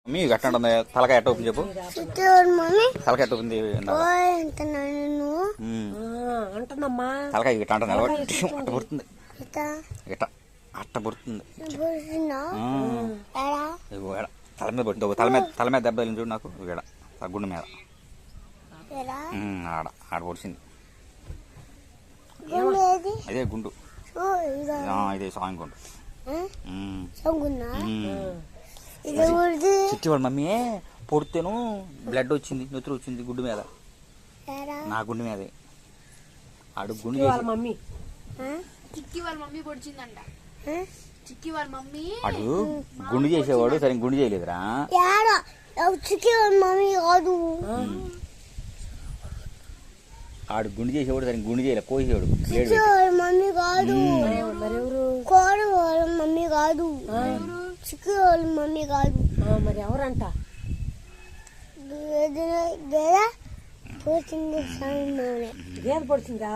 Mummy ఎట్లా ఉంటుంది తలకాయ ఎట్ట అవుతుంది చెప్పు. తలకాయ ఎట్ట అవుతుంది అంటున్నమ్మా. తలకాయ ఇట్ట అంటున్నా అట్ట పుడుతుంది ఇట్ట అట్ట పుడుతుంది. తల మీద పడుతుంది తల మీద దెబ్బ తగిలింది చూడు నాకు ఇక్కడ గుండె మీద ఆడ ఆడ పొడిచింది. అదే గుండు ఇదే సాంగ్ గుండు. చిట్టి వాళ్ళ మమ్మీ పొడితేను బ్లడ్ వచ్చింది నెత్తురు వచ్చింది గుండు మీద నా గుండె మీదే ఆడు గుండు మమ్మీ అడు గుండు చేసేవాడు సరే గుండు చేయలేదురా. ఆడు గుండు చేసేవాడు సరే గుండు చేయలే కోసేవాడు మమ్మీ కాదు మమ్మీ కాదు మమ్మీ కాదు మరి ఎవరంట గేదె పొడిచిందా